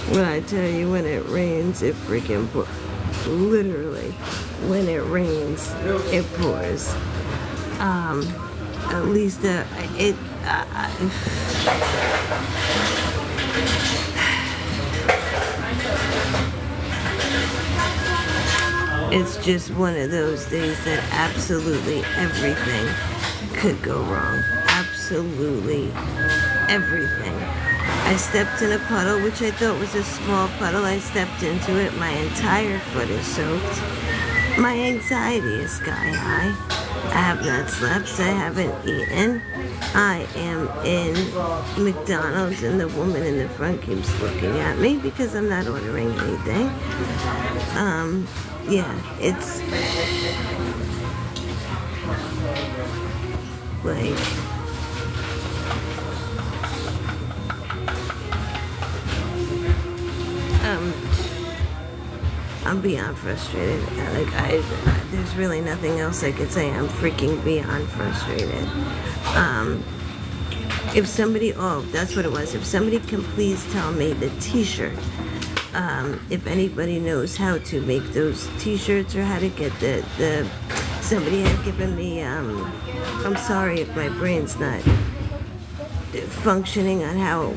When I tell you, when it rains, it freaking pours. Literally, when it rains, it pours. At least it's just one of those days that absolutely everything could go wrong. Absolutely everything. I stepped in a puddle, which I thought was a small puddle. I stepped into it. My entire foot is soaked. My anxiety is sky high. I have not slept. I haven't eaten. I am in McDonald's, and the woman in the front keeps looking at me because I'm not ordering anything. Yeah, it's like I'm beyond frustrated. There's really nothing else I could say. I'm freaking beyond frustrated. If somebody, that's what it was. If somebody can please tell me the t-shirt, if anybody knows how to make those t-shirts or how to get somebody had given me, I'm sorry if my brain's not functioning on how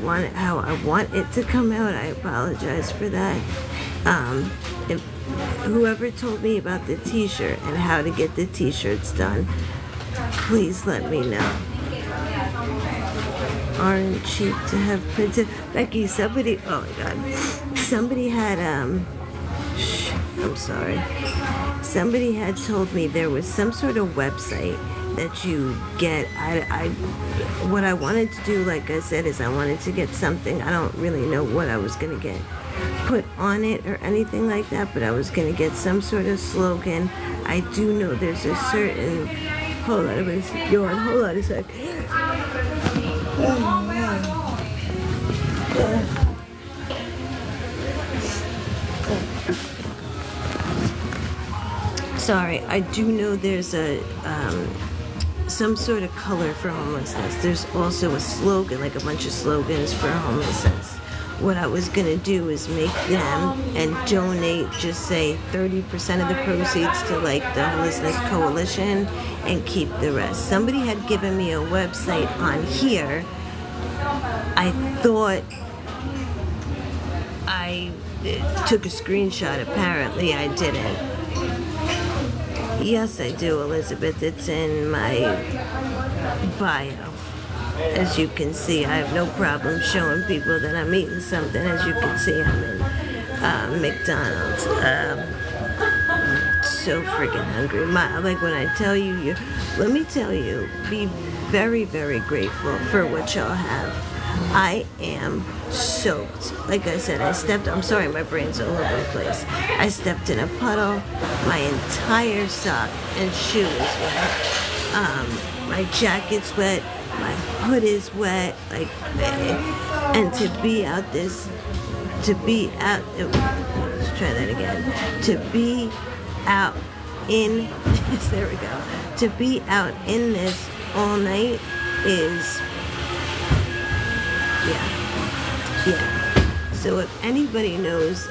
I want it to come out. I apologize for that. If whoever told me about the t-shirt and how to get the t-shirts done, please let me know. Aren't cheap to have printed. Becky, somebody, oh my God, somebody had, I'm sorry. Somebody had told me there was some sort of website that you get. What I wanted to do, like I said, is I wanted to get something. I don't really know what I was going to get put on it or anything like that, but I was going to get some sort of slogan. I do know there's a certain, hold on a sec. Sorry, I do know there's some sort of color for homelessness. There's also a slogan, like a bunch of slogans for homelessness. What I was gonna do is make them and donate, just say 30% of the proceeds to like the Homelessness Coalition and keep the rest. Somebody had given me a website on here. I thought I took a screenshot. Apparently I didn't. Yes, I do, Elizabeth. It's in my bio. As you can see, I have no problem showing people that I'm eating something. As you can see, I'm in McDonald's. So freaking hungry. Like when I tell you, let me tell you, be very, very grateful for what y'all have. I am soaked. Like I said, I'm sorry, my brain's all over the place. I stepped in a puddle. My entire sock and shoe is wet. My jacket's wet. My hood is wet. And to be out, let's try that again. To be out in, there we go. To be out in this all night is, yeah. So if anybody knows,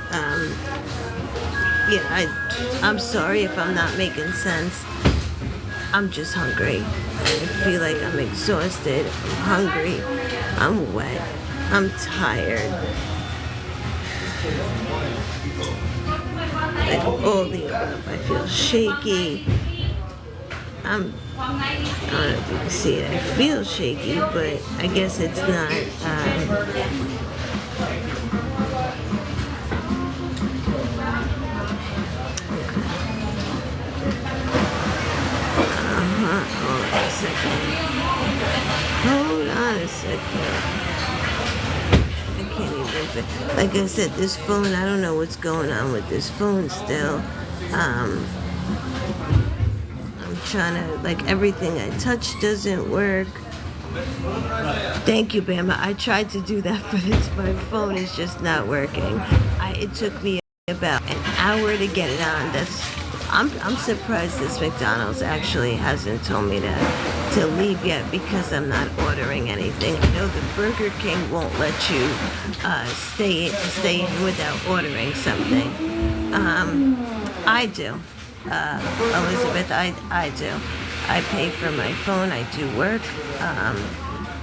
I'm sorry if I'm not making sense. I'm just hungry. I feel like I'm exhausted. I'm hungry. I'm wet. I'm tired. Like all the above. I feel shaky. I don't know if you can see it. I feel shaky, but I guess it's not. Hold on a second. I can't even. Like I said, this phone, I don't know what's going on with this phone still. I'm trying to, like, everything I touch doesn't work. Thank you, Bama. I tried to do that, but my phone is just not working. It took me about an hour to get it on. I'm surprised this McDonald's actually hasn't told me to to leave yet because I'm not ordering anything. I know the Burger King won't let you stay in without ordering something. I do. Elizabeth, I do. I pay for my phone. I do work.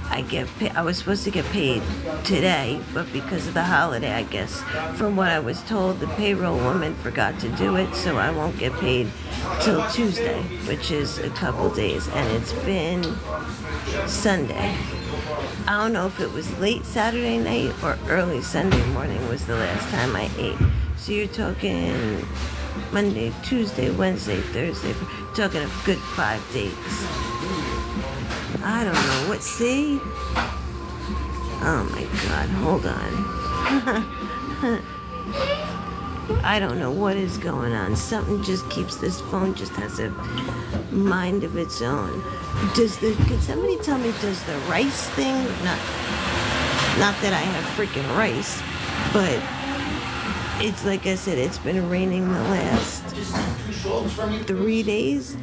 I was supposed to get paid today, but because of the holiday, I guess, from what I was told, the payroll woman forgot to do it, so I won't get paid till Tuesday, which is a couple days, and it's been Sunday. I don't know if it was late Saturday night or early Sunday morning was the last time I ate. So you're talking Monday, Tuesday, Wednesday, Thursday, talking a good 5 days. I don't know what, see? Oh my God, hold on. I don't know what is going on. Something just keeps, this phone just has a mind of its own. Can somebody tell me, does the rice thing, not that I have freaking rice, but it's like I said, it's been raining the last 3 days.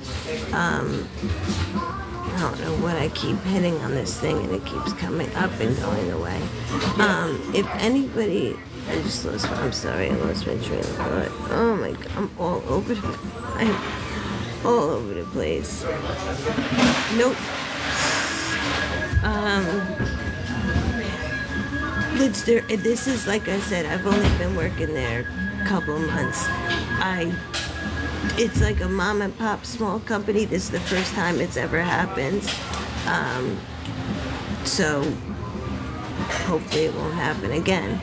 I don't know what I keep hitting on this thing and it keeps coming up and going away. If anybody, I'm sorry, I lost my train of thought. Oh my God, I'm all over the place. Nope. This is, like I said, I've only been working there a couple months. It's like a mom and pop small company. This is the first time it's ever happened. So hopefully it won't happen again.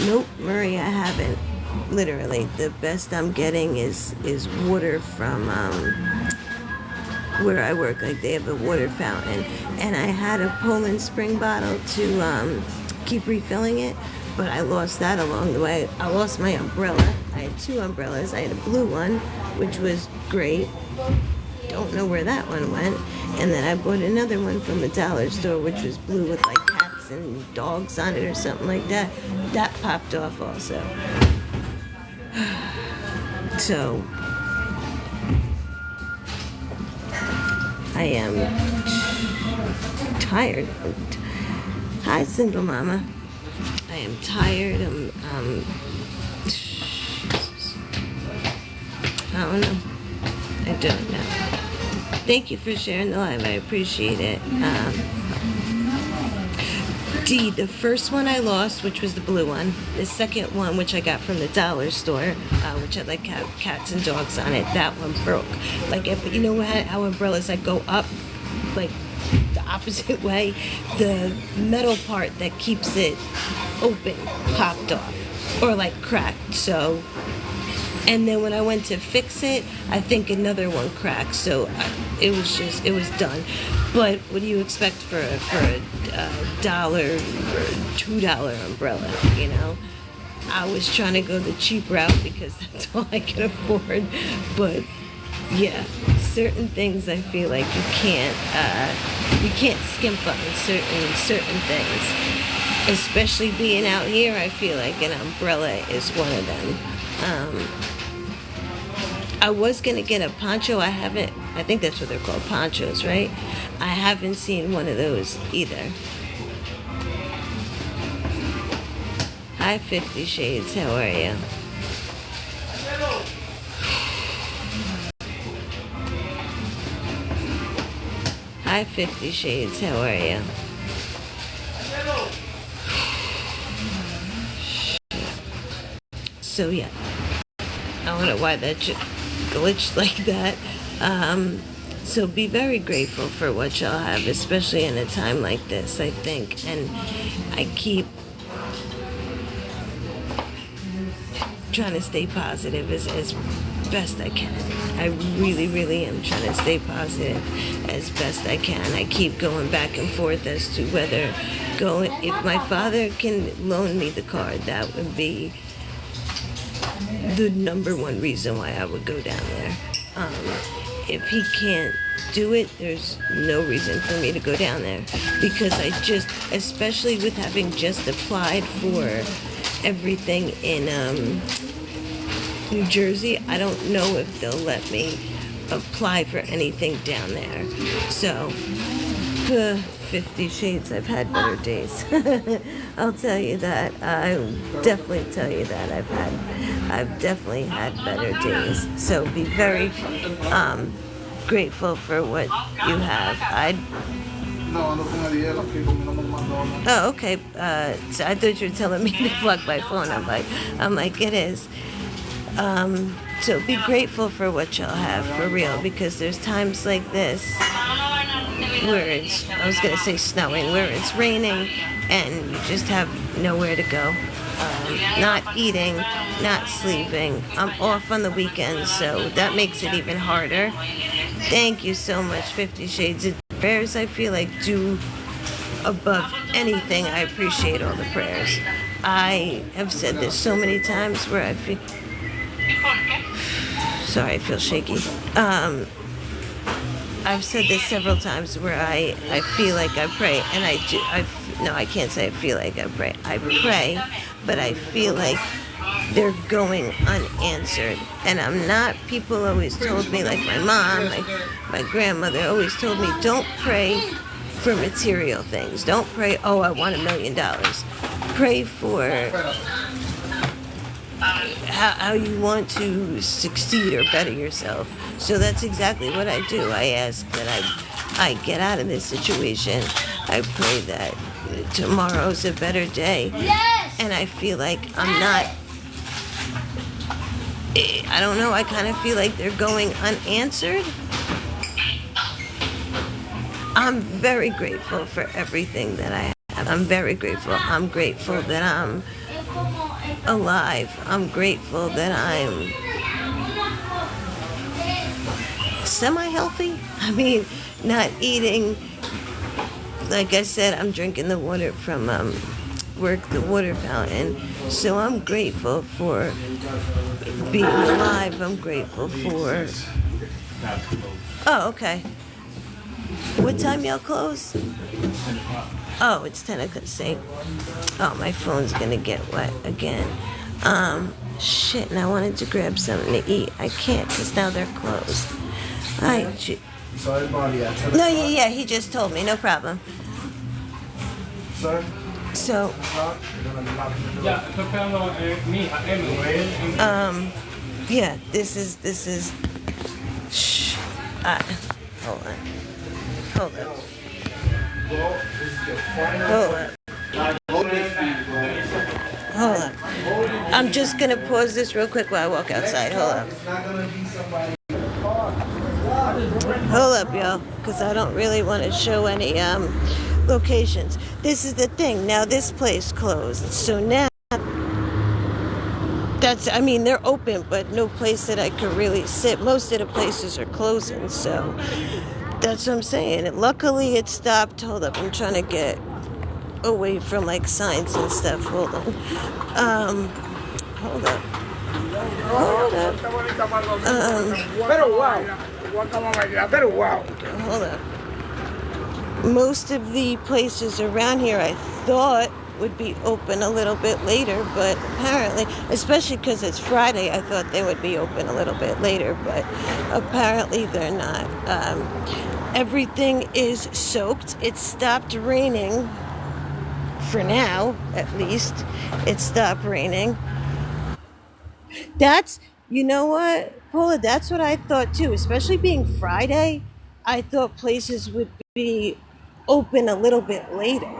Nope, Murray, I haven't. Literally, the best I'm getting is water from where I work. Like, they have a water fountain, and I had a Poland Spring bottle to keep refilling it, but I lost that along the way. I lost my umbrella. I had 2 umbrellas. I had a blue one, which was great. Don't know where that one went. And then I bought another one from the dollar store, which was blue with like cats and dogs on it or something like that. That popped off also. So I am tired. Hi, single mama. I am tired. I don't know. I don't know. Thank you for sharing the live. I appreciate it. D, the first one I lost, which was the blue one. The second one, which I got from the dollar store, which had like cats and dogs on it, that one broke. Like, you know how umbrellas that go up, like the opposite way? The metal part that keeps it open popped off, or like cracked. So, and then when I went to fix it, I think another one cracked. So it was done. But what do you expect for a $1 or $2 umbrella? You know, I was trying to go the cheap route because that's all I could afford. But yeah, certain things I feel like you can't skimp on certain things. Especially being out here, I feel like an umbrella is one of them. I was gonna get a poncho. I think that's what they're called, ponchos, right? I haven't seen one of those either. Hi, 50 Shades, how are you? Hi, 50 Shades, how are you? So yeah, I don't know why that glitched like that. So be very grateful for what y'all have, especially in a time like this, I think. And I keep trying to stay positive as best I can. I really, really am trying to stay positive as best I can. I keep going back and forth as to whether if my father can loan me the card, that would be the number one reason why I would go down there. If he can't do it, there's no reason for me to go down there, because especially with having just applied for everything in New Jersey, I don't know if they'll let me apply for anything down there. So, 50 Shades, I've had better days. I'll tell you that. I'll definitely tell you that I've definitely had better days. So be very grateful for what you have. Oh, okay. So I thought you were telling me to plug my phone. I'm like, it is. So be grateful for what y'all have, for real, because there's times like this where it's, I was going to say snowing, where it's raining and you just have nowhere to go. Not eating, not sleeping. I'm off on the weekends, so that makes it even harder. Thank you so much, 50 Shades of Prayers. I feel like do above anything. I appreciate all the prayers. I have said this so many times where I feel, sorry, I feel shaky. I've said this several times where I feel like I pray, and I do. No, I can't say I feel like I pray. I pray, but I feel like they're going unanswered. And I'm not, people always told me, like my mom, my grandmother always told me, don't pray for material things. Don't pray, oh, I want $1 million. Pray for how you want to succeed or better yourself. So that's exactly what I do. I ask that I get out of this situation. I pray that tomorrow's a better day. Yes! And I feel like I'm not, I don't know, I kind of feel like they're going unanswered. I'm very grateful for everything that I have. I'm very grateful. I'm grateful that I'm alive. I'm grateful that I'm semi-healthy. I mean, not eating. Like I said, I'm drinking the water from work, the water fountain. So I'm grateful for being alive. I'm grateful for... Oh, okay. What time y'all close? Oh, it's 10 o'clock. See? Oh, my phone's gonna get wet again. Shit, and I wanted to grab something to eat. I can't because now they're closed. No, yeah, he just told me. No problem. So, yeah, this is, shh, hold on. Hold up. Hold up. I'm just gonna pause this real quick while I walk outside. Hold up. Hold up, y'all, because I don't really want to show any locations. This is the thing. Now this place closed, so now I mean, they're open, but no place that I could really sit. Most of the places are closing, so that's what I'm saying. And luckily it stopped. Hold up, I'm trying to get away from like signs and stuff. Hold on. Hold up. Hold up. Most of the places around here I thought would be open a little bit later, but apparently, especially because it's Friday, I thought they would be open a little bit later, but apparently they're not. Everything is soaked. It stopped raining for now, at least. It stopped raining. You know what, Paula, that's what I thought too, especially being Friday. I thought places would be open a little bit later,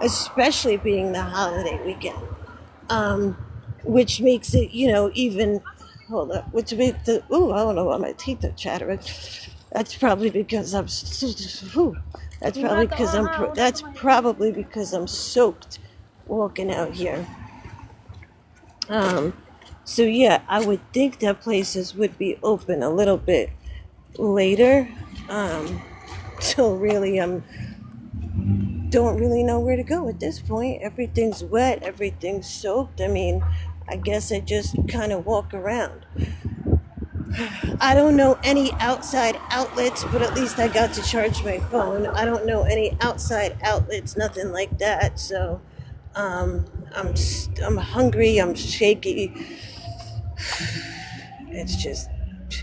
especially being the holiday weekend, which makes it, even, hold up, which makes I don't know why my teeth are chattering. That's probably because that's probably because I'm soaked walking out here. So yeah, I would think that places would be open a little bit later. So really, don't really know where to go at this point. Everything's wet, everything's soaked. I mean, I guess I just kind of walk around. I don't know any outside outlets, but at least I got to charge my phone. I don't know any outside outlets, nothing like that. So, I'm hungry. I'm shaky. It's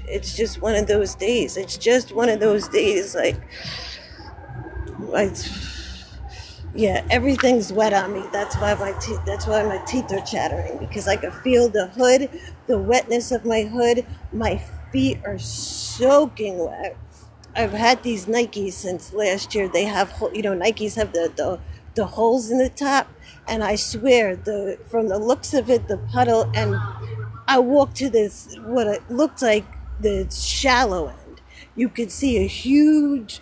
It's just one of those days. It's just one of those days. Like, yeah, everything's wet on me. That's why my teeth. That's why my teeth are chattering, because I can feel the hood, the wetness of my hood. My feet are soaking wet. I've had these Nikes since last year. They have, Nikes have the holes in the top, and I swear, the from the looks of it, the puddle, and I walked to this what it looked like the shallow end. You could see a huge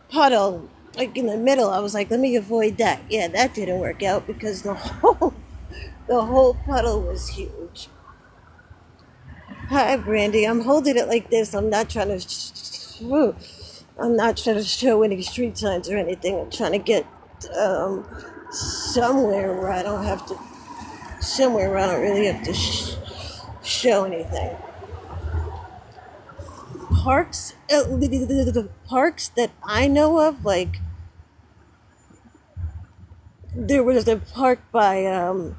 puddle like in the middle. I was like, let me avoid that. Yeah, that didn't work out because the whole puddle was huge. Hi, Brandy. I'm holding it like this. I'm not trying to show any street signs or anything. I'm trying to get um, somewhere where I don't have to, somewhere where I don't really have to show anything. The parks that I know of, like there was a park by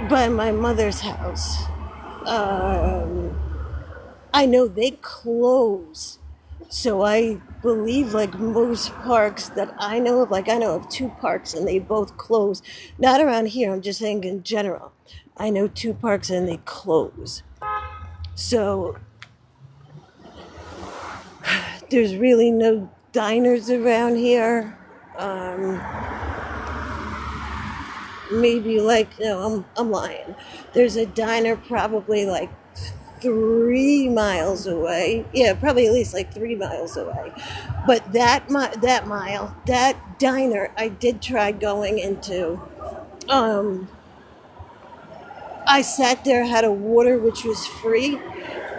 my mother's house. Um, I know they close. So I believe, like most parks that I know of, like I know of two parks and they both close. Not around here, I'm just saying in general. I know two parks and they close. So there's really no diners around here. Um, Maybe like, no, I'm lying. There's a diner probably like 3 miles away. Yeah, probably at least like 3 miles away. But that diner, I did try going into. Um, I sat there, had a water which was free,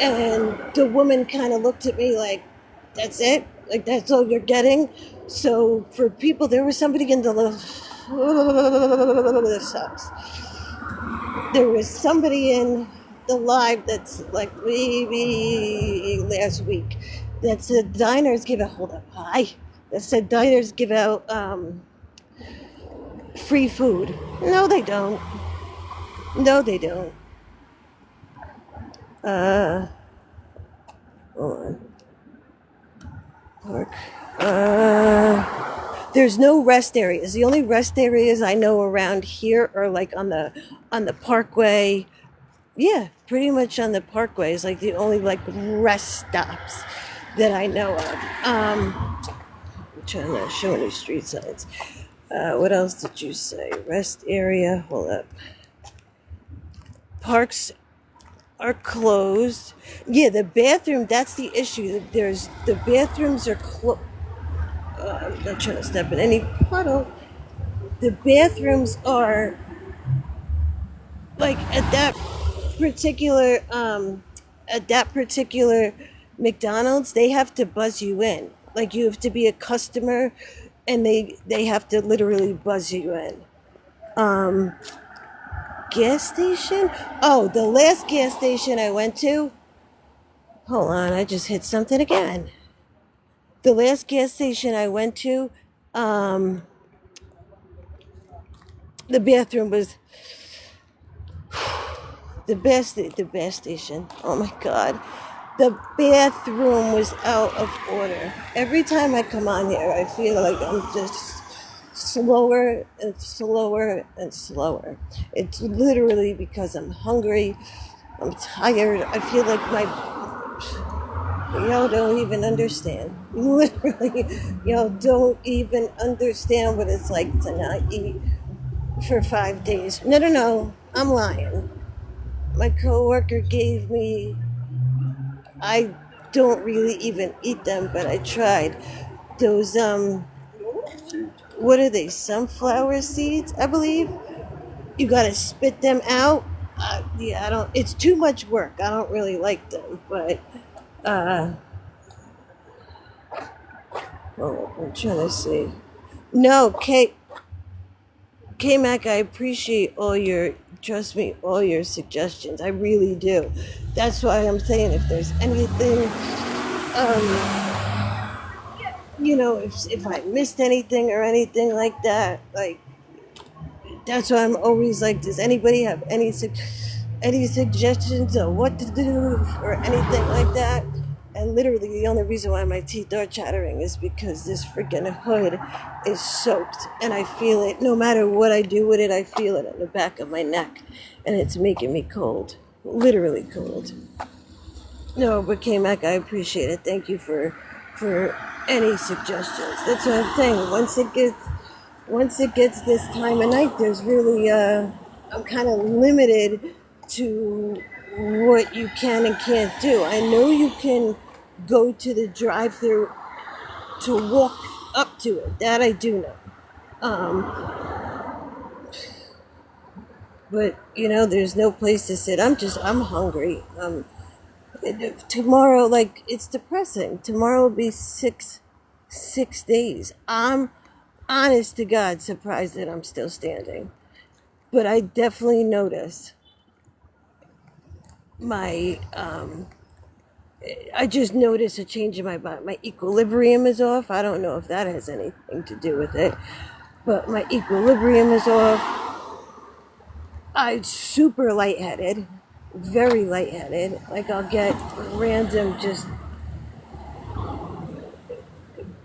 and the woman kind of looked at me like, "That's it? Like that's all you're getting?" So for people, there was somebody in the this sucks. There was somebody in the live that's like maybe last week that said diners give out. Hold up, hi. That said diners give out free food. No, they don't. No, they don't. Uh, Hold on. Park. There's no rest areas. The only rest areas I know around here are like on the parkway. Yeah, pretty much on the parkway is like the only like rest stops that I know of. I'm trying to show any street signs. What else did you say? Rest area. Hold up. Parks are closed. Yeah, the bathroom. That's the issue. The bathrooms are closed. I'm not trying to step in any puddle. The bathrooms are like particular at that particular McDonald's. They have to buzz you in. Like you have to be a customer, and they have to literally buzz you in. Gas station. Oh, the last gas station I went to. Hold on, I just hit something again. The last gas station I went to, the bathroom was the best station. Oh my god. The bathroom was out of order. Every time I come on here, I feel like I'm just slower and slower and slower. It's literally because I'm hungry. I'm tired. I feel like y'all don't even understand. Literally, y'all don't even understand what it's like to not eat for 5 days. No, no, no. I'm lying. My coworker gave me, I don't really even eat them, but I tried those what are they, sunflower seeds, I believe. You gotta spit them out. Yeah, I don't, it's too much work. I don't really like them, but I'm trying to see. No, K-Mac, I appreciate trust me, all your suggestions. I really do. That's why I'm saying if there's anything, if I missed anything or anything like that, like, that's why I'm always like, does anybody have any suggestions on what to do or anything like that. And literally, the only reason why my teeth are chattering is because this freaking hood is soaked. And I feel it. No matter what I do with it, I feel it in the back of my neck. And it's making me cold. Literally cold. No, but K-Mac, I appreciate it. Thank you for any suggestions. That's what I'm saying. Once it gets this time of night, there's really I'm kind of limited to what you can and can't do. I know you can go to the drive-through to walk up to it. That I do know. But there's no place to sit. I'm hungry. Tomorrow, like, it's depressing. Tomorrow will be six days. I'm honest to God surprised that I'm still standing. But I definitely notice I just noticed a change in my body. My equilibrium is off. I don't know if that has anything to do with it, but my equilibrium is off. I'm super lightheaded, very lightheaded. Like, I'll get random just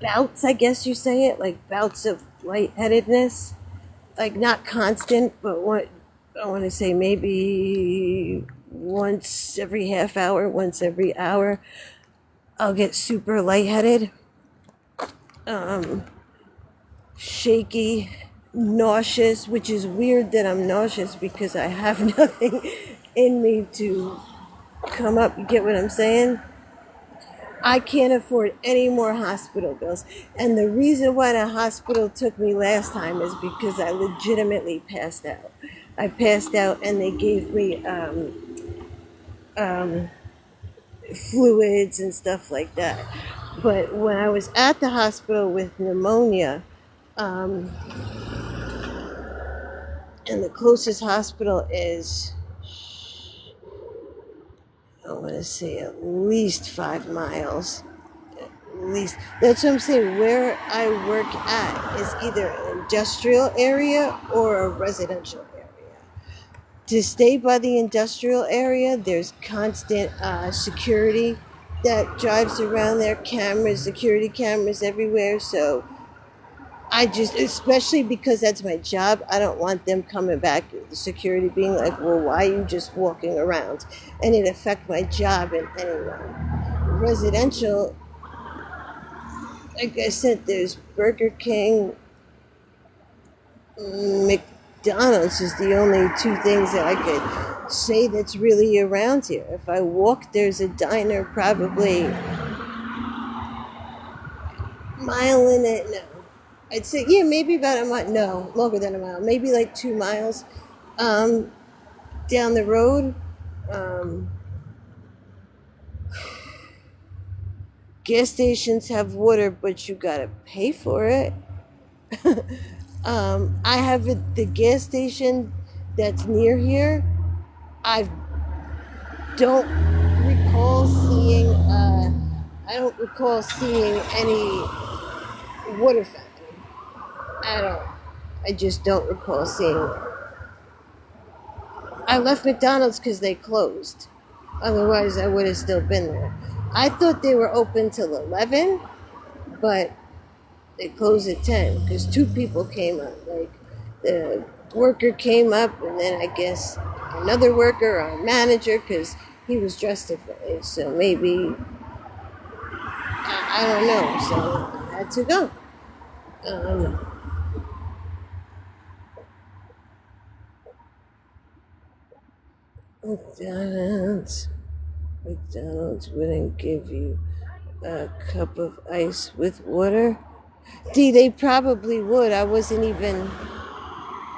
bouts, I guess you say it, like bouts of lightheadedness. Like, not constant, but what I want to say, maybe once every half hour, once every hour, I'll get super lightheaded, shaky, nauseous, which is weird that I'm nauseous because I have nothing in me to come up. You get what I'm saying? I can't afford any more hospital bills. And the reason why the hospital took me last time is because I legitimately passed out. I passed out and they gave me fluids and stuff like that. But when I was at the hospital with pneumonia, and the closest hospital is, I want to say, at least 5 miles. At least. That's what I'm saying. Where I work at is either an industrial area or a residential area. To stay by the industrial area, there's constant security that drives around there, security cameras everywhere. So I just, especially because that's my job, I don't want them coming back, the security being like, well, why are you just walking around? And it affect my job in any way. Residential, like I said, there's Burger King, McDonald's is the only two things that I could say that's really around here. If I walk, there's a diner probably mile in it. No, I'd say, yeah, maybe about a mile. No, longer than a mile. Maybe like 2 miles down the road. Gas stations have water, but you gotta pay for it. I have the gas station that's near here. I don't recall seeing. I don't recall seeing any water fountain at all. I just don't recall seeing it. I left McDonald's because they closed. Otherwise, I would have still been there. I thought they were open till 11, but they closed at 10 because 2 people came up. Like, the worker came up, and then I guess another worker or a manager, because he was dressed differently. So maybe, I don't know. So I had to go. McDonald's wouldn't give you a cup of ice with water. They probably would. I wasn't even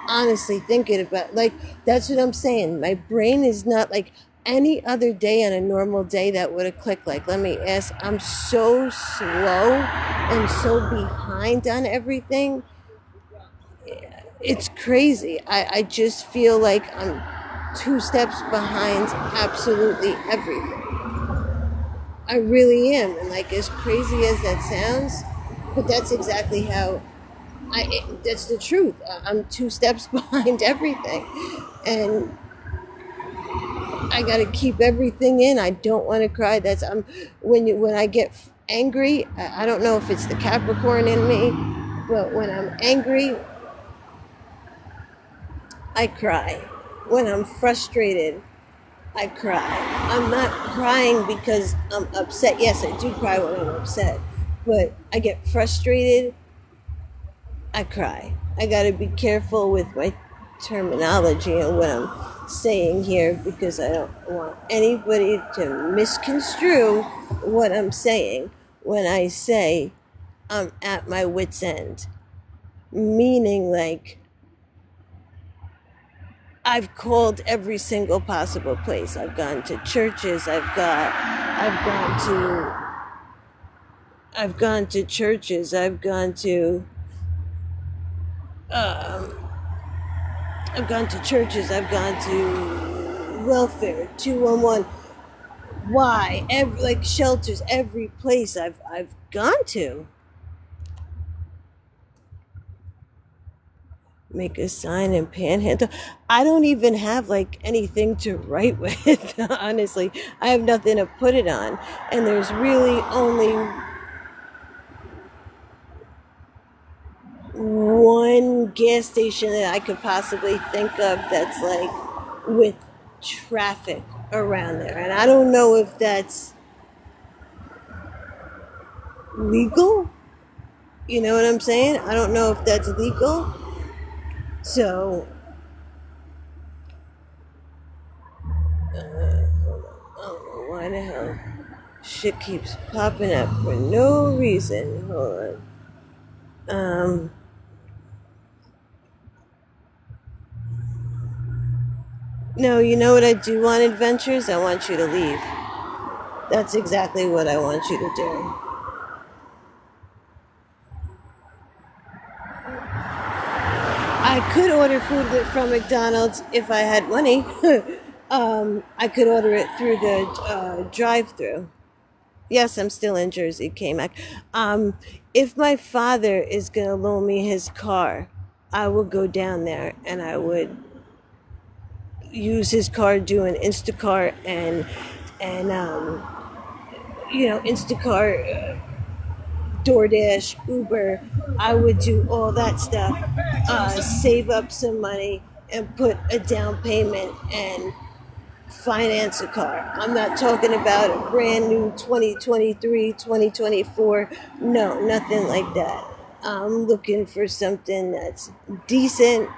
honestly thinking about, like, that's what I'm saying. My brain is not like any other day. On a normal day that would have clicked. Like, let me ask, I'm so slow and so behind on everything. It's crazy. I just feel like I'm 2 steps behind absolutely everything. I really am. And, like, as crazy as that sounds, but that's exactly how that's the truth. I'm 2 steps behind everything. And I gotta keep everything in. I don't want to cry. That's when I get angry. I don't know if it's the Capricorn in me, but when I'm angry, I cry. When I'm frustrated, I cry. I'm not crying because I'm upset. Yes, I do cry when I'm upset, but I get frustrated. I cry. I gotta be careful with my terminology and what I'm saying here because I don't want anybody to misconstrue what I'm saying when I say I'm at my wit's end. Meaning, like, I've called every single possible place. I've gone to churches. I've gone to churches. Um, I've gone to churches. I've gone to welfare, 211. Why? Like shelters, every place I've gone to. Make a sign and panhandle. I don't even have like anything to write with, honestly. I have nothing to put it on. And there's really only one gas station that I could possibly think of that's like with traffic around there. And I don't know if that's legal. You know what I'm saying? I don't know if that's legal. So, hold on. I don't know why the hell shit keeps popping up for no reason. Hold on. No, you know what I do want adventures? I want you to leave. That's exactly what I want you to do. I could order food from McDonald's if I had money. I could order it through the drive-through. Yes, I'm still in Jersey, K-Mac. If my father is going to loan me his car, I will go down there and I would use his car, do an Instacart and Instacart, DoorDash, Uber. I would do all that stuff, save up some money and put a down payment and finance a car. I'm not talking about a brand new 2023, 2024. No, nothing like that. I'm looking for something that's decent.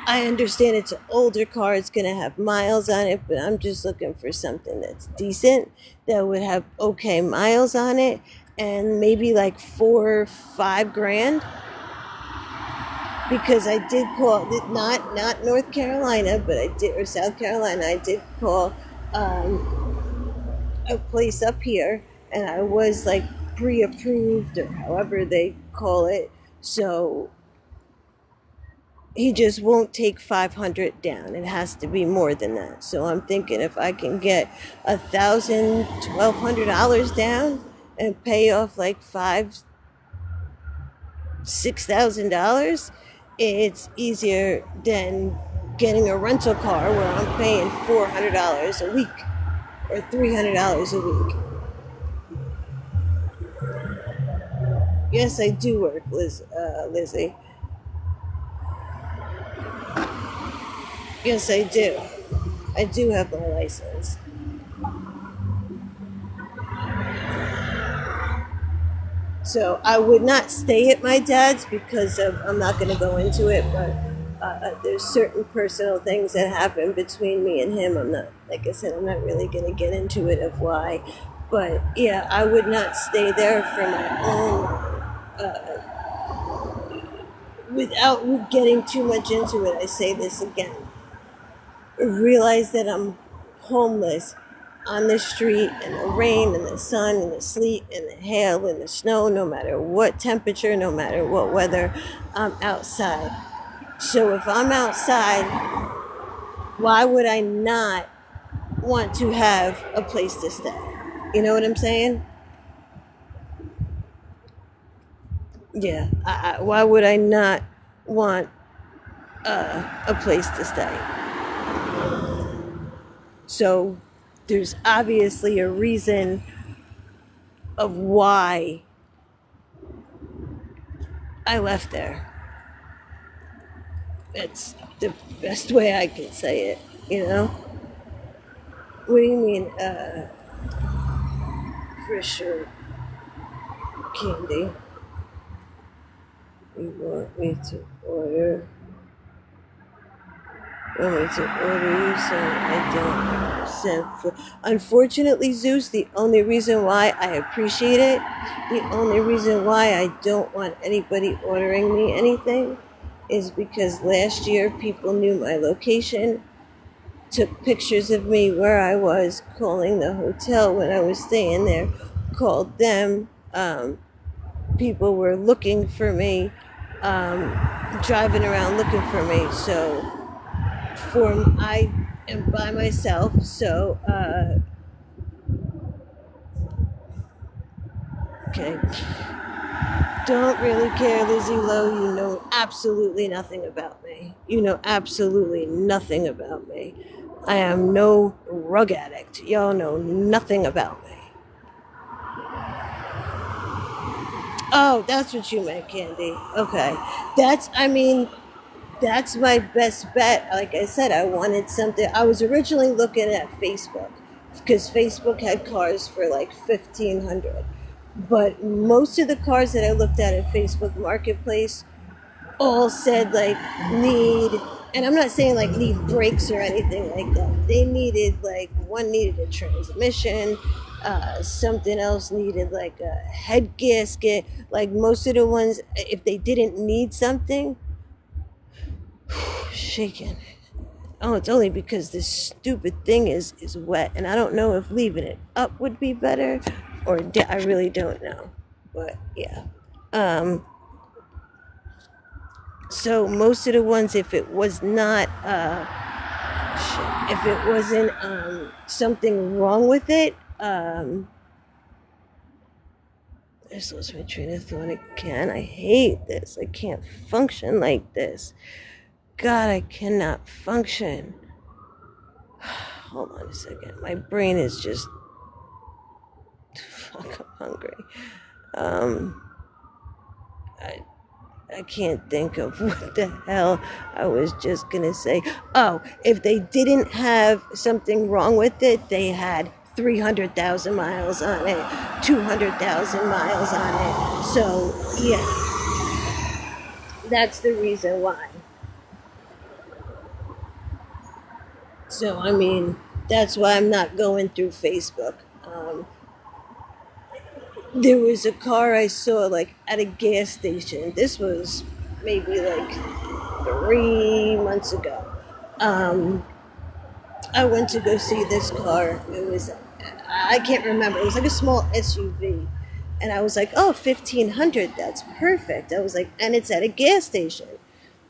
I understand it's an older car, it's going to have miles on it, but I'm just looking for something that's decent, that would have okay miles on it, and maybe like 4 or 5 grand. Because I did call, not North Carolina, but I did, or South Carolina, I did call a place up here, and I was like pre-approved, or however they call it, so he just won't take 500 down. It has to be more than that. So I'm thinking if I can get $1,000, $1,200 down and pay off like $6,000, it's easier than getting a rental car where I'm paying $400 a week or $300 a week. Yes, I do work, Lizzie. Yes, I do. I do have my license. So I would not stay at my dad's because of, I'm not going to go into it, but there's certain personal things that happen between me and him. I'm not, like I said, I'm not really going to get into it of why. But yeah, I would not stay there for my own, without getting too much into it. I say this again. Realize that I'm homeless on the street in the rain and the sun and the sleet and the hail and the snow, no matter what temperature, no matter what weather, I'm outside. So if I'm outside, why would I not want to have a place to stay? You know what I'm saying? Yeah. Why would I not want a place to stay? So there's obviously a reason of why I left there. It's the best way I can say it, you know? What do you mean, for sure, Candy? You want me to order? Want me to order you so I don't send food? Unfortunately, Zeus, the only reason why I appreciate it, the only reason why I don't want anybody ordering me anything is because last year people knew my location, took pictures of me where I was, calling the hotel when I was staying there, called them. People were looking for me, um, driving around looking for me. So, I am by myself. So, okay. Don't really care, Lizzie Lowe. You know absolutely nothing about me. You know absolutely nothing about me. I am no rug addict. Y'all know nothing about me. Oh, that's what you meant, Candy. Okay. I mean, that's my best bet. Like I said, I wanted something. I was originally looking at Facebook because Facebook had cars for like 1,500. But most of the cars that I looked at Facebook Marketplace all said like need, and I'm not saying like need brakes or anything like that. They needed like, one needed a transmission, something else needed like a head gasket. Like most of the ones, if they didn't need something, shaking. Oh, it's only because this stupid thing is wet, and I don't know if leaving it up would be better, or I really don't know. But yeah. Um, so most of the ones, if it was not, if it wasn't something wrong with it, I just lost my train of thought again. I hate this. I can't function like this. God, I cannot function. Hold on a second. My brain is just fuck. I'm hungry. Um, I can't think of what the hell I was just gonna say. Oh, if they didn't have something wrong with it, they had 300,000 miles on it, 200,000 miles on it. So, yeah, that's the reason why. So, I mean, that's why I'm not going through Facebook. There was a car I saw like at a gas station. This was maybe like 3 months ago. Um, I went to go see this car. It was, I can't remember. It was like a small SUV. And I was like, oh, 1,500. That's perfect. I was like, and it's at a gas station.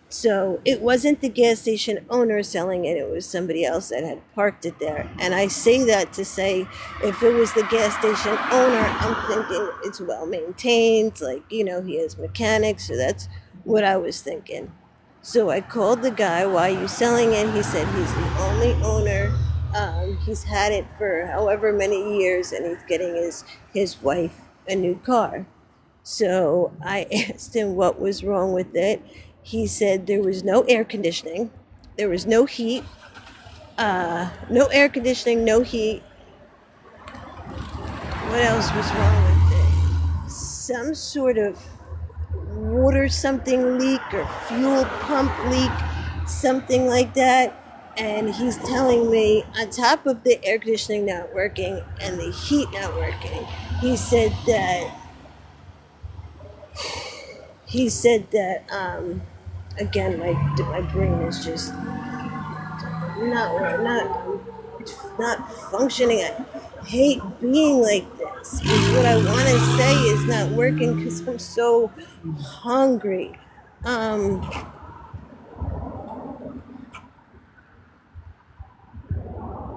So it wasn't the gas station owner selling it, it was somebody else that had parked it there. And I say that to say, if it was the gas station owner, I'm thinking it's well maintained, like, he has mechanics, so that's what I was thinking. So I called the guy, why are you selling it? He said he's the only owner. He's had it for however many years, and he's getting his wife a new car. So I asked him what was wrong with it. He said there was no air conditioning, there was no heat, no air conditioning, no heat. What else was wrong with it? Some sort of water something leak or fuel pump leak, something like that. And he's telling me, on top of the air conditioning not working and the heat not working, he said that again, my brain is just not functioning. I hate being like this. Is what I want to say is not working because I'm so hungry.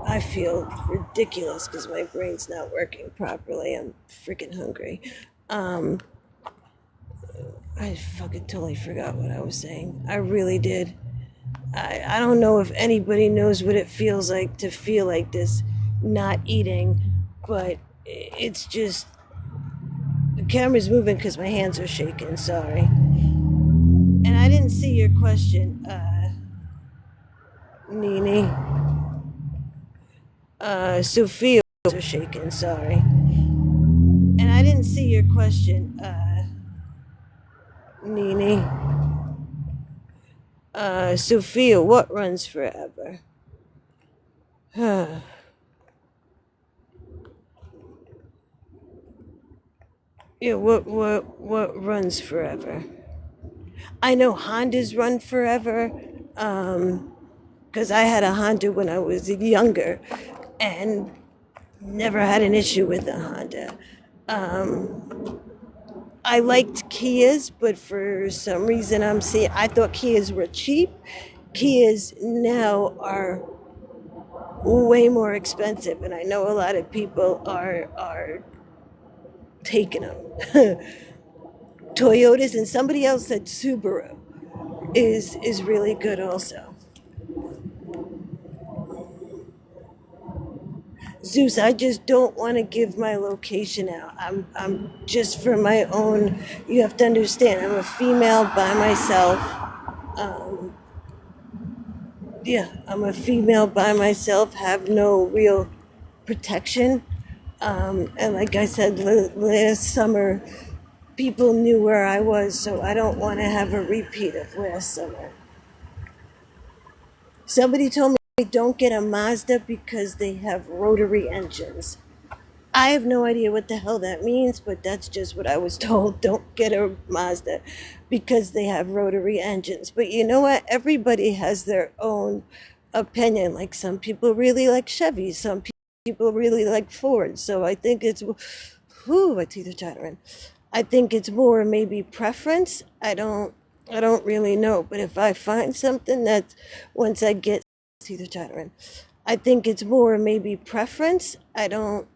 I feel ridiculous because my brain's not working properly. I'm freaking hungry. I fucking totally forgot what I was saying. I really did. I don't know if anybody knows what it feels like to feel like this, not eating, but it's just the camera's moving because my hands are shaking. Sorry. And I didn't see your question, Nini. Sophia are shaking. Sorry. And I didn't see your question, Nini. Sophia, what runs forever? Yeah, what runs forever? I know Hondas run forever, because I had a Honda when I was younger, and never had an issue with a Honda. I liked Kias, but for some reason I thought Kias were cheap. Kias now are way more expensive, and I know a lot of people are taking them. Toyotas, and somebody else said Subaru is really good also. Zeus, I just don't want to give my location out. I'm just for my own. You have to understand, I'm a female by myself. Yeah, I'm a female by myself, have no real protection. And like I said last summer, people knew where I was, so I don't want to have a repeat of last summer. Somebody told me don't get a Mazda because they have rotary engines. I have no idea what the hell that means, but that's just what I was told. Don't get a Mazda because they have rotary engines. But you know what? Everybody has their own opinion. Like some people really like Chevy, some people really like Ford. So I think it's, whew, my teeth are chattering. I think it's more maybe preference. I don't really know. But if I find something that once I get teeth are chattering. I think it's more maybe preference. I don't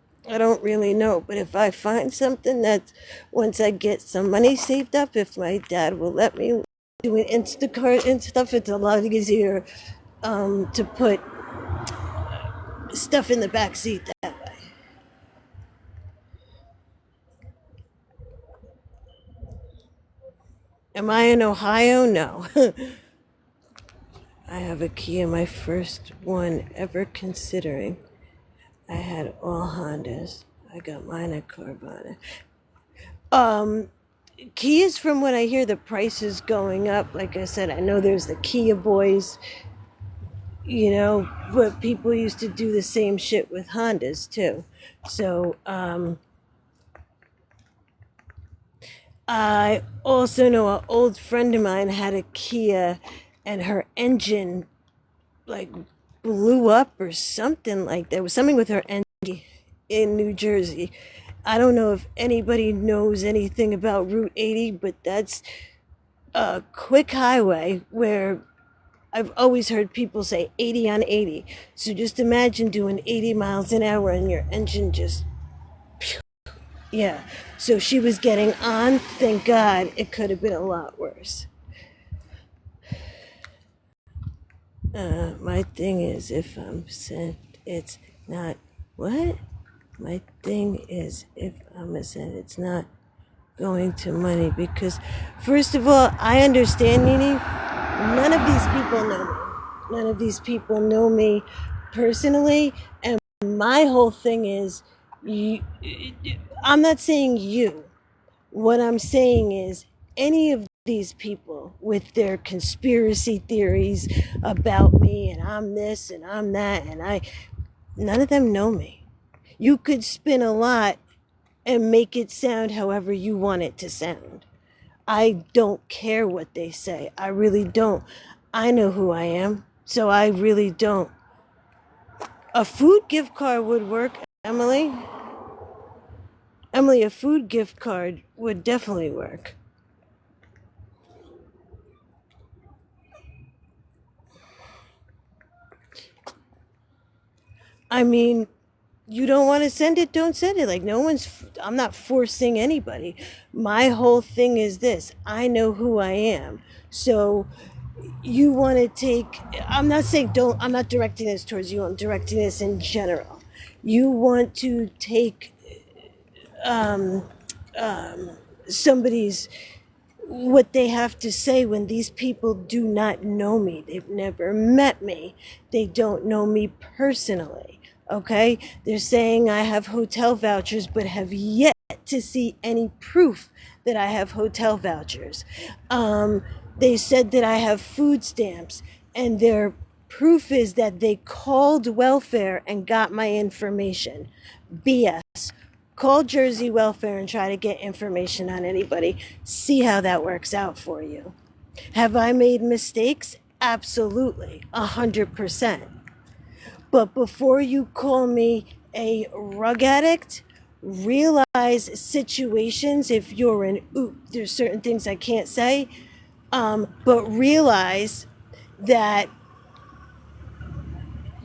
really know, but if I find something that once I get some money saved up, if my dad will let me do an Instacart and stuff, it's a lot easier to put stuff in the back seat that way. Am I in Ohio? No. I have a Kia, my first one ever considering. I had all Hondas. I got mine at Carvana. Kias, from what I hear, the price is going up. Like I said, I know there's the Kia boys, but people used to do the same shit with Hondas too. So I also know an old friend of mine had a Kia, and her engine like blew up or something like that. It was something with her engine in New Jersey. I don't know if anybody knows anything about Route 80, but that's a quick highway where I've always heard people say 80 on 80. So just imagine doing 80 miles an hour and your engine just, yeah. So she was getting on. Thank God, it could have been a lot worse. My thing is, if I'm sent, it's not, what? My thing is, if I'm a sent, it's not going to money because, first of all, I understand, Nini. None of these people know me. None of these people know me personally, and my whole thing is, you, I'm not saying you. What I'm saying is, any of these people with their conspiracy theories about me and I'm this and I'm that none of them know me. You could spin a lot and make it sound however you want it to sound. I don't care what they say. I really don't. I know who I am, so I really don't. A food gift card would work, Emily. Emily, a food gift card would definitely work. I mean, you don't want to send it, don't send it. Like, I'm not forcing anybody. My whole thing is this: I know who I am. So you want to take, I'm not saying don't, I'm not directing this towards you, I'm directing this in general. You want to take somebody's, what they have to say when these people do not know me. They've never met me. They don't know me personally. Okay? They're saying I have hotel vouchers, but have yet to see any proof that I have hotel vouchers. They said that I have food stamps, and their proof is that they called welfare and got my information. BS. Call Jersey Welfare and try to get information on anybody. See how that works out for you. Have I made mistakes? Absolutely, 100%. But before you call me a rug addict, realize situations. If you're in, there's certain things I can't say, but realize that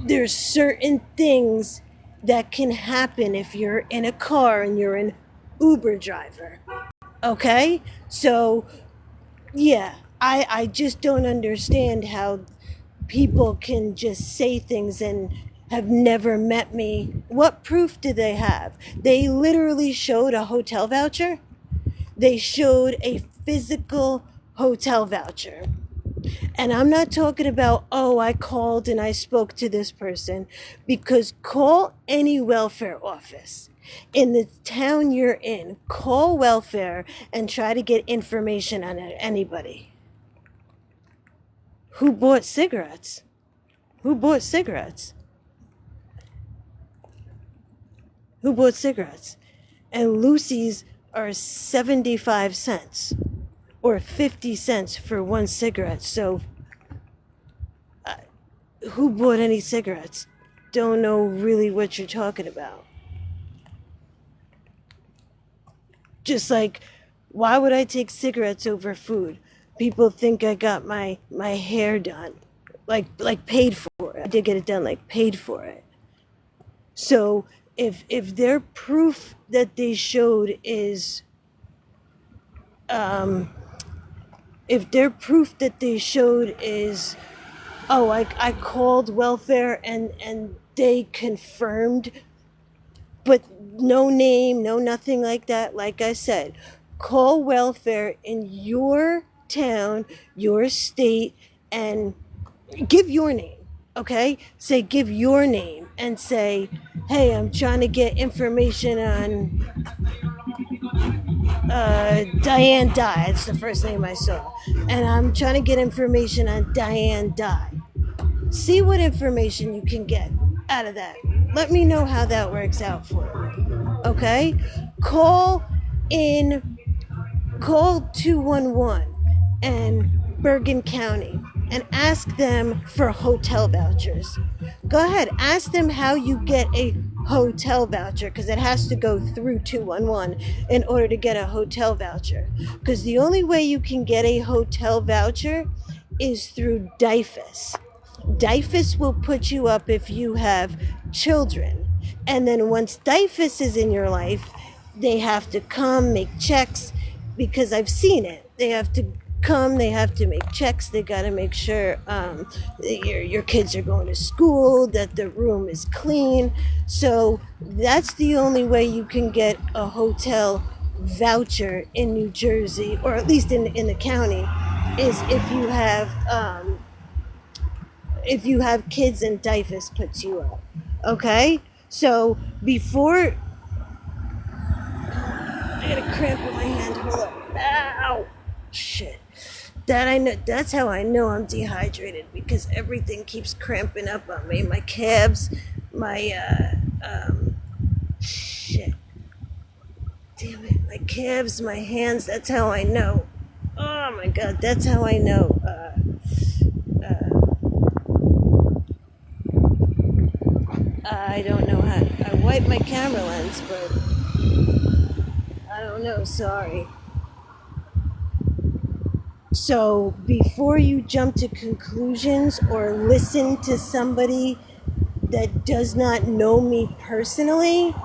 there's certain things that can happen if you're in a car and you're an Uber driver. Okay? So, yeah, I just don't understand how people can just say things and have never met me. What proof do they have? They literally showed a hotel voucher. They showed a physical hotel voucher. And I'm not talking about, oh, I called and I spoke to this person, because call any welfare office in the town you're in. Call welfare and try to get information on anybody. Who bought cigarettes? Who bought cigarettes? Who bought cigarettes? And Lucy's are 75 cents or 50 cents for one cigarette. So who bought any cigarettes? Don't know really what you're talking about. Just like, why would I take cigarettes over food? People think I got my hair done, like paid for it. I did get it done, like paid for it. So if their proof that they showed is if their proof that they showed is, oh, I called welfare and they confirmed, but no name, no nothing like that. Like I said, call welfare in your town, your state, and give your name. Okay? Say, give your name and say, hey, I'm trying to get information on Diane Dye. It's the first name I saw. And I'm trying to get information on Diane Dye. See what information you can get out of that. Let me know how that works out for you. Okay? Call in, call 211 and Bergen County and ask them for hotel vouchers. Go ahead, ask them how you get a hotel voucher, because it has to go through 211 in order to get a hotel voucher. Because the only way you can get a hotel voucher is through DIFUS. DIFUS will put you up if you have children. And then once DIFUS is in your life, they have to come make checks, because I've seen it. They have to come, they have to make checks, they got to make sure your kids are going to school, that the room is clean. So that's the only way you can get a hotel voucher in New Jersey, or at least in the county, is if you have kids and DIFUS puts you up. Okay? So before, I got a cramp in my hand. Hold up. Ow! Shit. That I know. That's how I know I'm dehydrated, because everything keeps cramping up on me. My calves, shit. Damn it. My calves, my hands. That's how I know. Oh my God. That's how I know. I don't know how. I wiped my camera lens, but I don't know. Sorry. So before you jump to conclusions or listen to somebody that does not know me personally,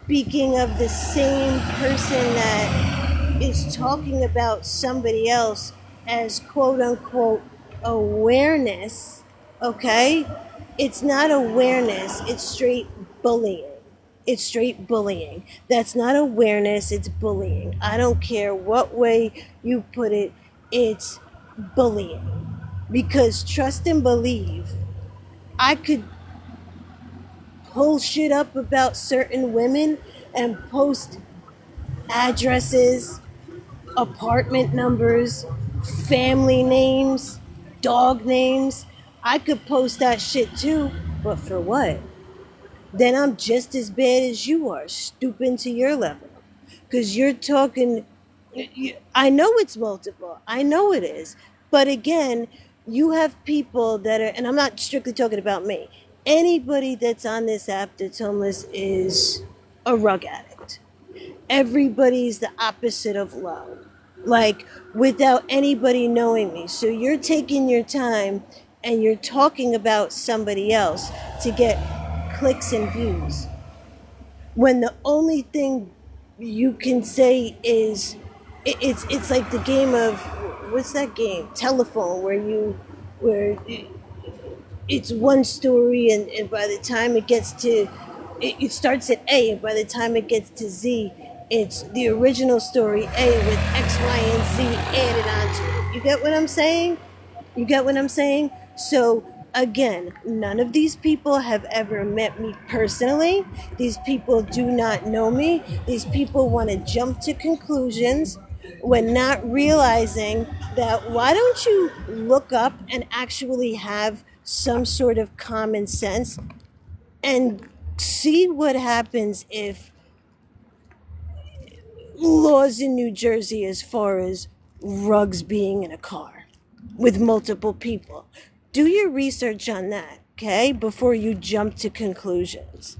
speaking of the same person that is talking about somebody else as quote unquote awareness, okay? It's not awareness, it's straight bullying. It's straight bullying. That's not awareness, it's bullying. I don't care what way you put it, it's bullying. Because trust and believe, I could pull shit up about certain women and post addresses, apartment numbers, family names, dog names. I could post that shit too, but for what? Then I'm just as bad as you are, stooping to your level. Because you're talking, I know it's multiple, I know it is. But again, you have people that are, and I'm not strictly talking about me, anybody that's on this app that's homeless is a rug addict. Everybody's the opposite of low, like without anybody knowing me. So you're taking your time and you're talking about somebody else to get clicks and views when the only thing you can say is it's like the game of, what's that game, telephone, where it's one story, and by the time it gets to it starts at A, and by the time it gets to Z, it's the original story A with X, Y, and Z added onto it. You get what I'm saying? You get what I'm saying? So again, none of these people have ever met me personally. These people do not know me. These people want to jump to conclusions when not realizing that, why don't you look up and actually have some sort of common sense and see what happens if laws in New Jersey as far as rugs being in a car with multiple people. Do your research on that, okay, before you jump to conclusions.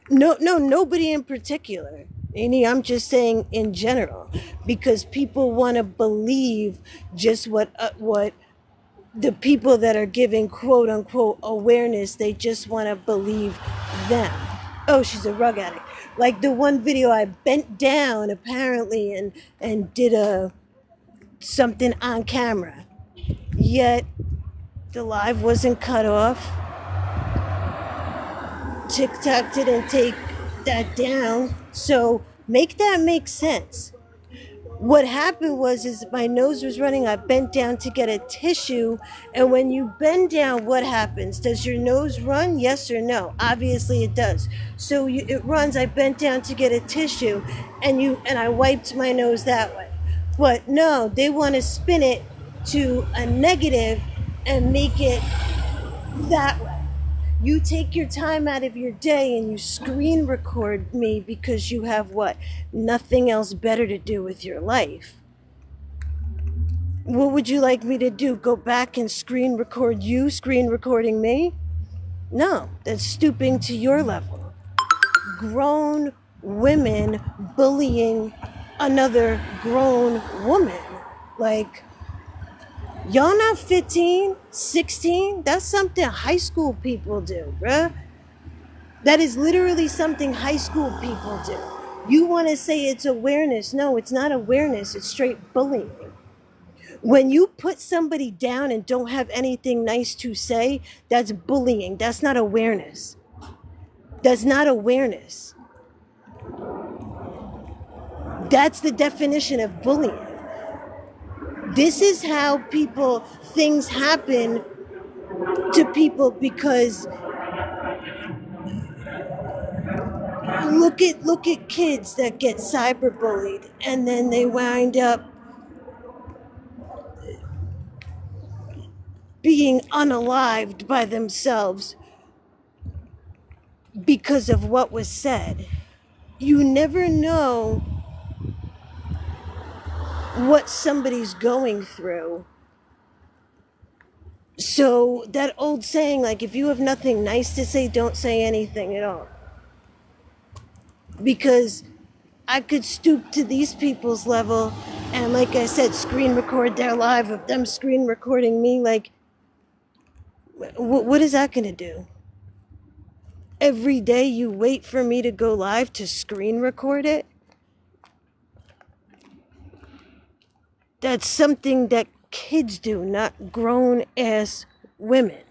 No, nobody in particular. Any, I'm just saying in general, because people want to believe just what the people that are giving quote unquote awareness, they just want to believe them. Oh, she's a rug addict. Like the one video, I bent down apparently and did a something on camera, yet the live wasn't cut off. TikTok didn't take that down, so make that make sense. What happened was, is my nose was running. I bent down to get a tissue, and when you bend down, what happens? Does your nose run? Yes or no? Obviously it does. So it runs. I bent down to get a tissue, and I wiped my nose that way. But no, they want to spin it to a negative and make it that way. You take your time out of your day and you screen record me because you have what? Nothing else better to do with your life. What would you like me to do? Go back and screen record you screen recording me? No, that's stooping to your level. Grown women bullying another grown woman. Like, y'all not 15, 16? That's something high school people do, bruh. That is literally something high school people do. You want to say it's awareness. No, it's not awareness. It's straight bullying. When you put somebody down and don't have anything nice to say, that's bullying. That's not awareness. That's not awareness. That's the definition of bullying. This is how things happen to people, because look at kids that get cyberbullied and then they wind up being unalived by themselves because of what was said. You never know what somebody's going through. So that old saying, like, if you have nothing nice to say, don't say anything at all. Because I could stoop to these people's level and, like I said, screen record their live of them screen recording me. Like, what is that going to do? Every day you wait for me to go live to screen record it? That's something that kids do, not grown ass women.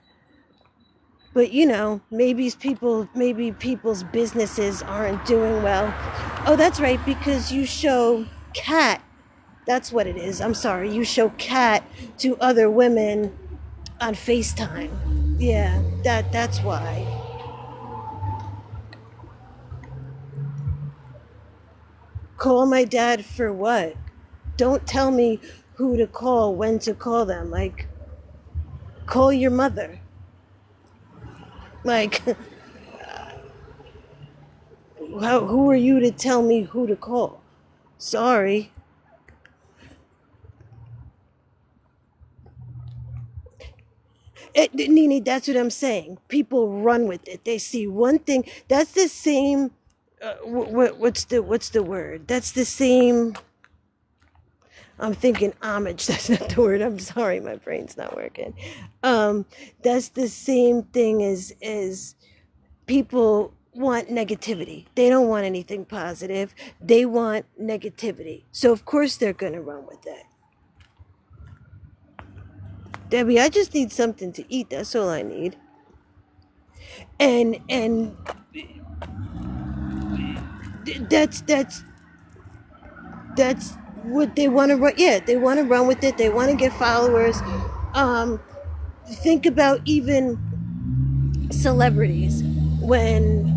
But maybe people's businesses aren't doing well. Oh, that's right, because you show cat. That's what it is. I'm sorry. You show cat to other women on FaceTime. Yeah, that's why. Call my dad for what? Don't tell me who to call, when to call them. Like, call your mother. Like, who are you to tell me who to call? Sorry. Nini, that's what I'm saying. People run with it. They see one thing. That's the same. What's the word? That's the same. I'm thinking homage. That's not the word. I'm sorry, my brain's not working. That's the same thing as people want negativity. They don't want anything positive. They want negativity. So of course they're gonna run with that. Debbie, I just need something to eat. That's all I need. And that's what they want to run. Yeah, they want to run with it. They want to get followers. Um, think about even celebrities when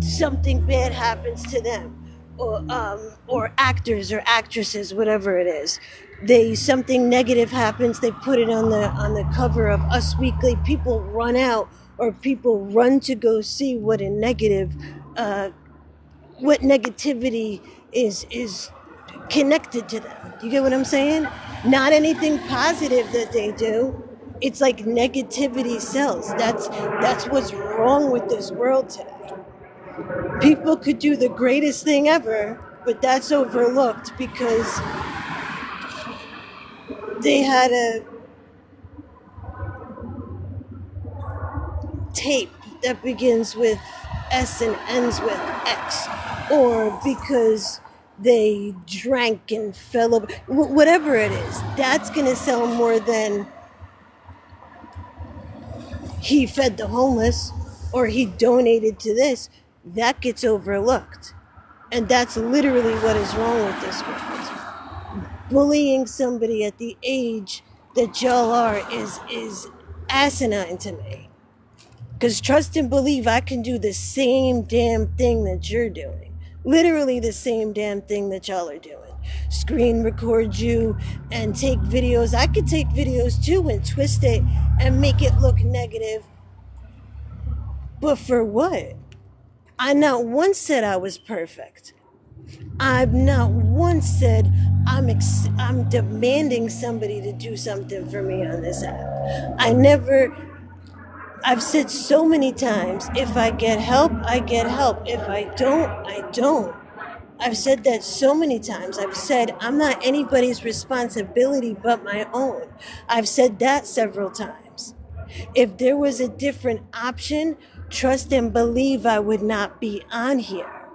something bad happens to them, or actors or actresses, whatever it is. They Something negative happens. They put it on the cover of Us Weekly. People run out, or people run to go see what negativity is connected to them. You get what I'm saying? Not anything positive that they do. It's like negativity sells. That's what's wrong with this world today. People could do the greatest thing ever, but that's overlooked because they had a tape that begins with S and ends with X, or because they drank and fell over, whatever it is, that's going to sell more than he fed the homeless or he donated to this. That gets overlooked. And that's literally what is wrong with this world. Bullying somebody at the age that y'all are is asinine to me. Because trust and believe I can do the same damn thing that you're doing. Literally the same damn thing that y'all are doing. Screen record you and take videos. I could take videos too and twist it and make it look negative. But for what? I not once said I was perfect. I've not once said I'm demanding somebody to do something for me on this app. I've said so many times, if I get help, I get help. If I don't, I don't. I've said that so many times. I've said I'm not anybody's responsibility but my own. I've said that several times. If there was a different option, trust and believe I would not be on here.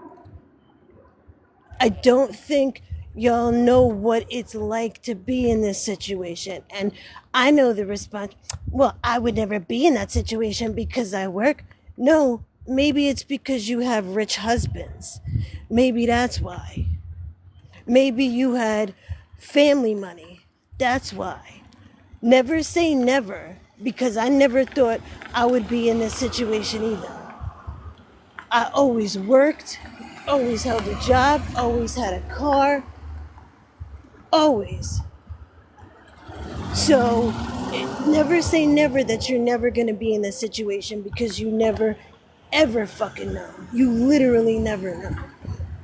I don't think y'all know what it's like to be in this situation. And I know the response. Well, I would never be in that situation because I work. No, maybe it's because you have rich husbands. Maybe that's why. Maybe you had family money. That's why. Never say never, because I never thought I would be in this situation either. I always worked, always held a job, always had a car, always. So never say never that you're never going to be in this situation, because you never, ever fucking know. You literally never know.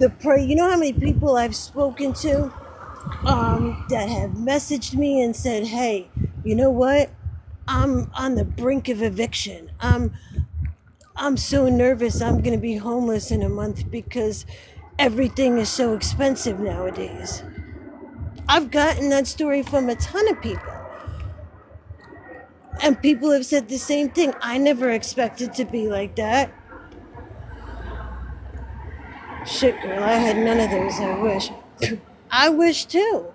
You know how many people I've spoken to that have messaged me and said, hey, you know what? I'm on the brink of eviction. I'm so nervous I'm going to be homeless in a month because everything is so expensive nowadays. I've gotten that story from a ton of people. And people have said the same thing. I never expected to be like that. Shit, girl, I had none of those, I wish. I wish too.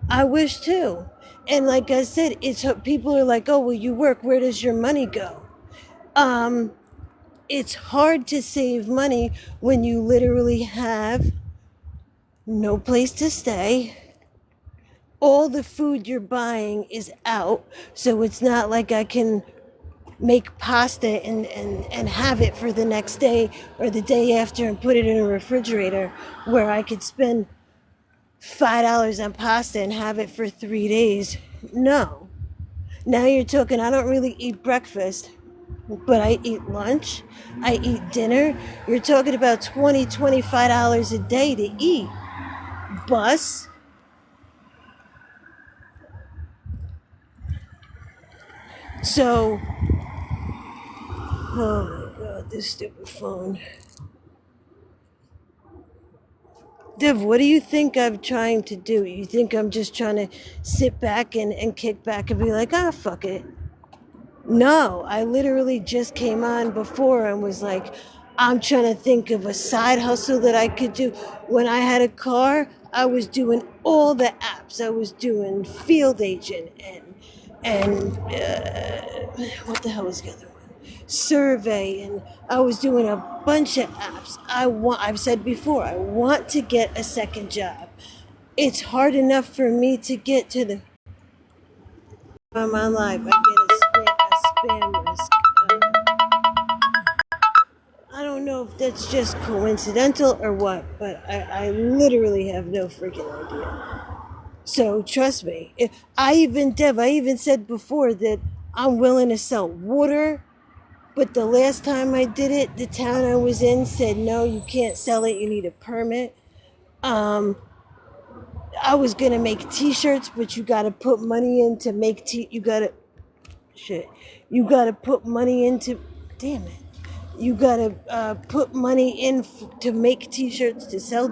I wish too. And like I said, it's people are like, "Oh, well, you work. Where does your money go?" Um, it's hard to save money when you literally have no place to stay. All the food you're buying is out, so it's not like I can make pasta and have it for the next day or the day after and put it in a refrigerator where I could spend $5 on pasta and have it for 3 days. No. Now you're talking, I don't really eat breakfast, but I eat lunch, I eat dinner. You're talking about $25 a day to eat. Bus. So, oh my God, this stupid phone. Dev, what do you think I'm trying to do? You think I'm just trying to sit back and kick back and be like, ah, fuck it? No, I literally just came on before and was like, I'm trying to think of a side hustle that I could do. When I had a car, I was doing all the apps. I was doing Field Agent and what the hell was the other one? Survey, and I was doing a bunch of apps. I've said before, I want to get a second job. It's hard enough for me to get to the I'm on live. I get a spam risk. I don't know if that's just coincidental or what, but I literally have no freaking idea. So trust me. I even said before that I'm willing to sell water. But the last time I did it, the town I was in said, no, you can't sell it. You need a permit. Um, I was going to make t-shirts, but you got to put money in to make you got to, shit. You got to put money into, damn it. You got to put money in to make t-shirts, to sell